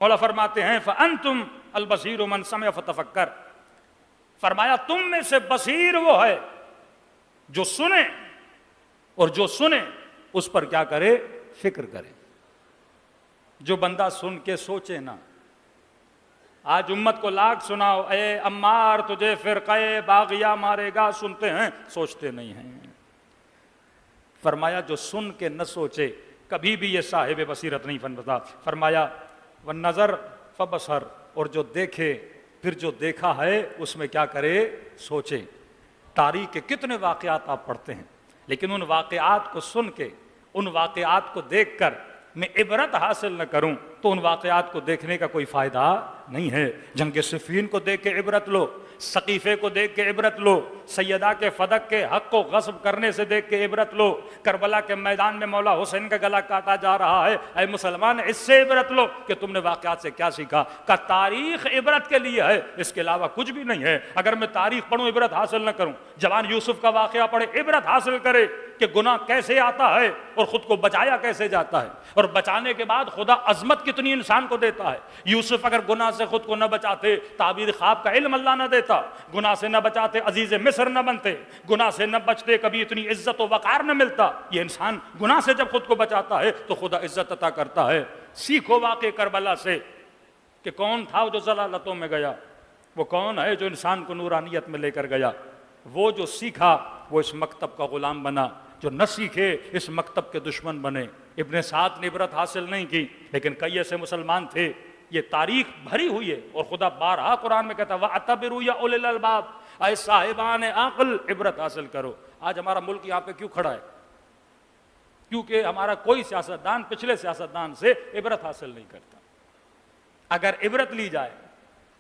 مولا فرماتے ہیں فَأَنْتُمْ الْبَصِيرُ مَنْ سَمِعَ فَتَفَكَّرَ، فرمایا تم میں سے بصیر وہ ہے جو سنے، اور جو سنے اس پر کیا کرے؟ فکر کرے۔ جو بندہ سن کے سوچے نا، آج امت کو لاکھ سناؤ اے عمار تجھے فرقہ باغیہ مارے گا، سنتے ہیں سوچتے نہیں ہیں۔ فرمایا جو سن کے نہ سوچے کبھی بھی یہ صاحب بصیرت نہیں بنتا۔ فرمایا والنظر فبصر، اور جو دیکھے پھر جو دیکھا ہے اس میں کیا کرے؟ سوچے۔ تاریخ کے کتنے واقعات آپ پڑھتے ہیں، لیکن ان واقعات کو سن کے، ان واقعات کو دیکھ کر میں عبرت حاصل نہ کروں تو ان واقعات کو دیکھنے کا کوئی فائدہ نہیں ہے۔ جنگ صفین کو دیکھ کے عبرت لو، سقیفے کو دیکھ کے عبرت لو، سیدہ کے فدق کے حق کو غصب کرنے سے دیکھ کے عبرت لو، کربلا کے میدان میں مولا حسین کا گلا کاٹا جا رہا ہے، اے مسلمان اس سے عبرت لو کہ تم نے واقعات سے کیا سیکھا۔ کہ تاریخ عبرت کے لیے ہے، اس کے علاوہ کچھ بھی نہیں ہے۔ اگر میں تاریخ پڑھوں عبرت حاصل نہ کروں، جوان یوسف کا واقعہ پڑھے عبرت حاصل کرے کہ گناہ کیسے آتا ہے اور خود کو بچایا کیسے جاتا ہے، اور بچانے کے بعد خدا عظمت کتنی انسان کو دیتا ہے۔ یوسف اگر گناہ سے خود کو نہ بچاتے، تعبیر خواب کا علم اللہ نہ دیتا، گناہ سے نہ بچاتے عزیز مصر نہ بنتے، گناہ سے نہ بچتے کبھی اتنی عزت و وقار نہ ملتا۔ یہ انسان گناہ سے جب خود کو بچاتا ہے تو خدا عزت عطا کرتا ہے۔ سیکھو واقع کربلا سے کہ کون تھا جو ضلالتوں میں گیا، وہ کون ہے جو انسان کو نورانیت میں لے کر گیا۔ وہ جو سیکھا وہ اس مکتب کا غلام بنا، جو نہ سیکھے اس مکتب کے دشمن بنے۔ ابن سعد نے عبرت حاصل نہیں کی، لیکن کئی ایسے مسلمان تھے۔ یہ تاریخ بھری ہوئی ہے، اور خدا بارہا قرآن میں کہتا ہے وَاعْتَبِرُوا يَا أُولِي الْأَلْبَابِ، اے صاحبان عقل عبرت حاصل کرو۔ آج ہمارا ملک یہاں پہ کیوں کھڑا ہے؟ کیونکہ ہمارا کوئی سیاستدان پچھلے سیاستدان سے عبرت حاصل نہیں کرتا۔ اگر عبرت لی جائے،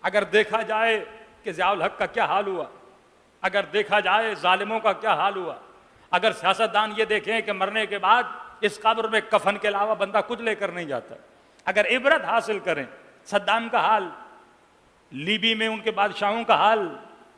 اگر دیکھا جائے کہ ضیاء الحق کا کیا حال ہوا، اگر دیکھا جائے ظالموں کا کیا حال ہوا، اگر سیاستدان یہ دیکھیں کہ مرنے کے بعد اس قبر میں کفن کے علاوہ بندہ کچھ لے کر نہیں جاتا، اگر عبرت حاصل کریں صدام کا حال، لیبی میں ان کے بادشاہوں کا حال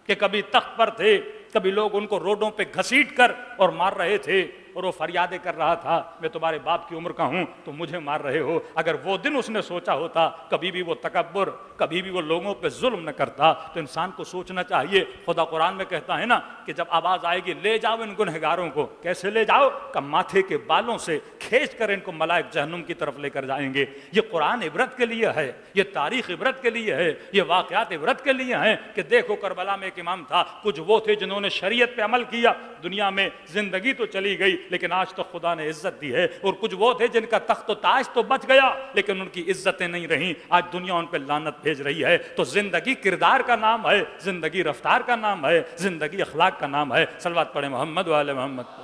کہ کبھی تخت پر تھے، کبھی لوگ ان کو روڈوں پہ گھسیٹ کر اور مار رہے تھے، اور وہ فریادیں کر رہا تھا میں تمہارے باپ کی عمر کا ہوں تو مجھے مار رہے ہو۔ اگر وہ دن اس نے سوچا ہوتا کبھی بھی وہ تکبر، کبھی بھی وہ لوگوں پہ ظلم نہ کرتا۔ تو انسان کو سوچنا چاہیے۔ خدا قرآن میں کہتا ہے نا کہ جب آواز آئے گی لے جاؤ ان گنہگاروں کو، کیسے لے جاؤ؟ کہ ماتھے کے بالوں سے کھینچ کر ان کو ملائک جہنم کی طرف لے کر جائیں گے۔ یہ قرآن عبرت کے لیے ہے، یہ تاریخ عبرت کے لیے ہے، یہ واقعات عبرت کے لیے ہیں کہ دیکھو کربلا میں ایک امام تھا، کچھ وہ تھے جنہوں نے شریعت پہ عمل کیا، دنیا میں زندگی تو چلی گئی لیکن آج تو خدا نے عزت دی ہے، اور کچھ وہ تھے جن کا تخت و تاج تو بچ گیا لیکن ان کی عزتیں نہیں رہیں، آج دنیا ان پہ لعنت بھیج رہی ہے۔ تو زندگی کردار کا نام ہے، زندگی رفتار کا نام ہے، زندگی اخلاق کا نام ہے۔ صلوات پڑھیں محمد و آل محمد۔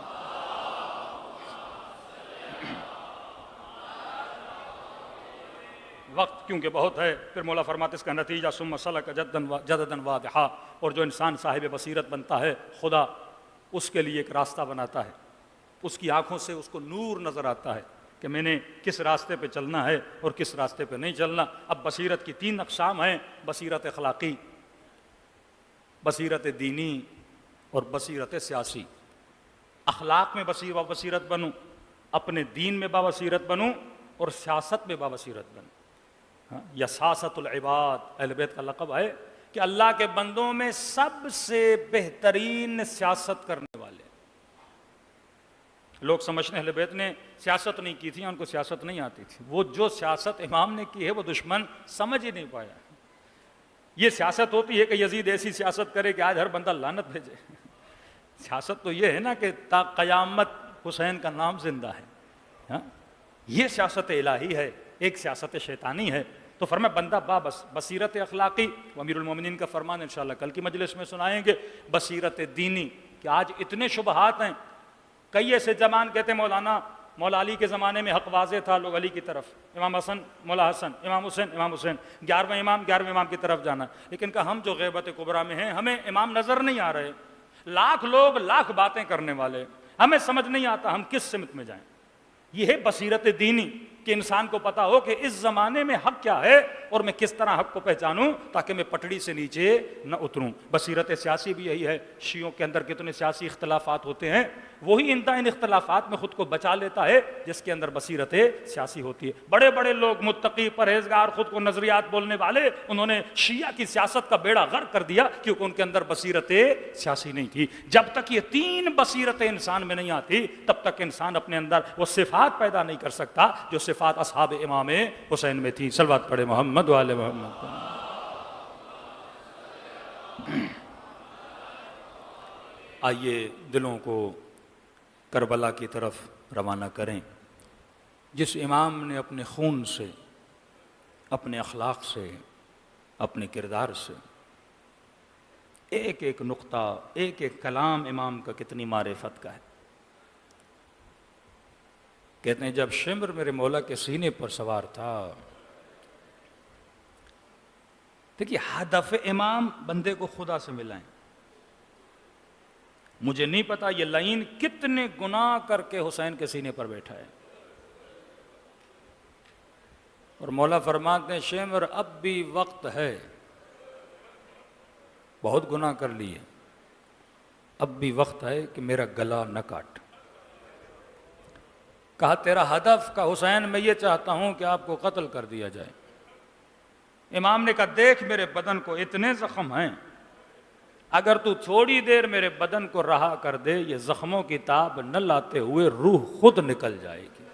وقت کیونکہ بہت ہے، پھر مولا فرماتے اس کا نتیجہ ثم سلک جددا واضحا، اور جو انسان صاحب بصیرت بنتا ہے خدا اس کے لیے ایک راستہ بناتا ہے، اس کی آنکھوں سے اس کو نور نظر آتا ہے کہ میں نے کس راستے پہ چلنا ہے اور کس راستے پہ نہیں چلنا۔ اب بصیرت کی 3 اقسام ہیں، بصیرت اخلاقی، بصیرت دینی اور بصیرت سیاسی۔ اخلاق میں بصیرت بنوں، اپنے دین میں بصیرت بنوں، اور سیاست میں بصیرت بنوں۔ یا سیاست العباد، اہل بیت کا لقب ہے کہ اللہ کے بندوں میں سب سے بہترین سیاست کرنے والے۔ لوگ سمجھتے ہیں اہل بیت نے سیاست نہیں کی تھی، ان کو سیاست نہیں آتی تھی۔ وہ جو سیاست امام نے کی ہے وہ دشمن سمجھ ہی نہیں پایا۔ یہ سیاست ہوتی ہے کہ یزید ایسی سیاست کرے کہ آج ہر بندہ لعنت بھیجے۔ سیاست تو یہ ہے نا کہ تا قیامت حسین کا نام زندہ ہے۔ یہ سیاست الہی ہے، ایک سیاست شیطانی ہے۔ تو فرمایا بندہ بصیرت اخلاقی، امیر المومنین کا فرمان انشاءاللہ کل کی مجلس میں سنائیں گے۔ بصیرت دینی، کہ آج اتنے شبہات ہیں، کئی ایسے زمان کہتے ہیں مولا علی کے زمانے میں حق واضح تھا، لوگ علی کی طرف، امام حسن مولا حسن، امام حسین 11ویں امام کی طرف جانا، لیکن کہ ہم جو غیبت کبریٰ میں ہیں ہمیں امام نظر نہیں آ رہے، لاکھ لوگ لاکھ باتیں کرنے والے، ہمیں سمجھ نہیں آتا ہم کس سمت میں جائیں۔ یہ ہے بصیرت دینی کہ انسان کو پتا ہو کہ اس زمانے میں حق کیا ہے اور میں کس طرح حق کو پہچانوں تاکہ میں پٹڑی سے نیچے نہ اتروں۔ بصیرت سیاسی بھی یہی ہے۔ شیعوں کے اندر کتنے سیاسی اختلافات ہوتے ہیں، وہی ان اختلافات میں خود کو بچا لیتا ہے جس کے اندر بصیرت سیاسی ہوتی ہے۔ بڑے بڑے لوگ متقی، پرہیزگار، خود کو نظریات بولنے والے، انہوں نے شیعہ کی سیاست کا بیڑا غرق کر دیا کیونکہ ان کے اندر بصیرت سیاسی نہیں تھی۔ جب تک یہ تین بصیرتیں انسان میں نہیں آتی تب تک انسان اپنے اندر وہ صفات پیدا نہیں کر سکتا جو صفات اصحاب امام حسین میں تھی۔ صلوات پڑھے محمد وآل محمد۔ آئیے دلوں کو کربلا کی طرف روانہ کریں، جس امام نے اپنے خون سے، اپنے اخلاق سے، اپنے کردار سے ایک ایک نقطہ، ایک ایک کلام امام کا کتنی معرفت کا ہے۔ کہتے ہیں جب شمر میرے مولا کے سینے پر سوار تھا، دیکھیے ہدف امام بندے کو خدا سے ملائیں۔ مجھے نہیں پتا یہ لعین کتنے گناہ کر کے حسین کے سینے پر بیٹھا ہے، اور مولا فرماتے ہیں شمر اب بھی وقت ہے، بہت گناہ کر لیے، اب بھی وقت ہے کہ میرا گلا نہ کاٹ۔ کہا تیرا ہدف کا حسین میں یہ چاہتا ہوں کہ آپ کو قتل کر دیا جائے۔ امام نے کہا دیکھ میرے بدن کو اتنے زخم ہیں، اگر تو تھوڑی دیر میرے بدن کو رہا کر دے یہ زخموں کی تاب نہ لاتے ہوئے روح خود نکل جائے گی،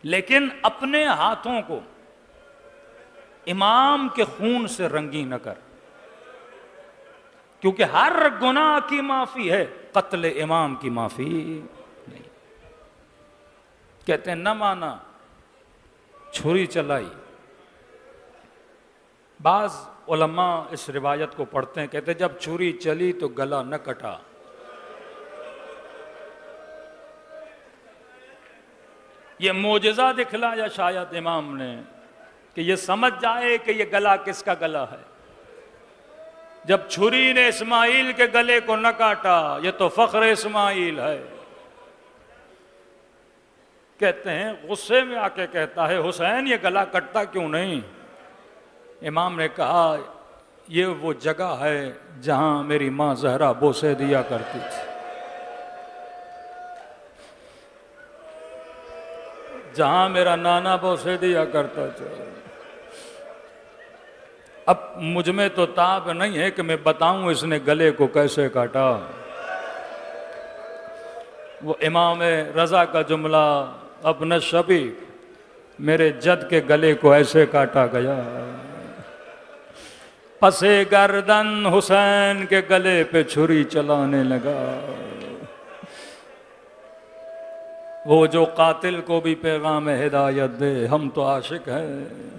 لیکن اپنے ہاتھوں کو امام کے خون سے رنگی نہ کر، کیونکہ ہر گناہ کی معافی ہے، قتل امام کی معافی نہیں۔ کہتے ہیں نہ مانا، چھری چلائی۔ بعض علماء اس روایت کو پڑھتے ہیں، کہتے ہیں جب چھری چلی تو گلا نہ کٹا۔ یہ معجزہ دکھلایا شاید امام نے کہ یہ سمجھ جائے کہ یہ گلا کس کا گلا ہے۔ جب چھری نے اسماعیل کے گلے کو نہ کاٹا، یہ تو فخر اسماعیل ہے۔ کہتے ہیں غصے میں آ کے کہتا ہے حسین یہ گلا کٹتا کیوں نہیں؟ امام نے کہا یہ وہ جگہ ہے جہاں میری ماں زہرا بوسے دیا کرتی تھی، جہاں میرا نانا بوسے دیا کرتا تھا۔ اب مجھ میں تو تاب نہیں ہے کہ میں بتاؤں اس نے گلے کو کیسے کاٹا۔ وہ امام رضا کا جملہ اپنا شبی میرے جد کے گلے کو ایسے کاٹا گیا، پس گردن حسین کے گلے پہ چھری چلانے لگا۔ وہ جو قاتل کو بھی پیغام ہدایت دے، ہم تو عاشق ہیں۔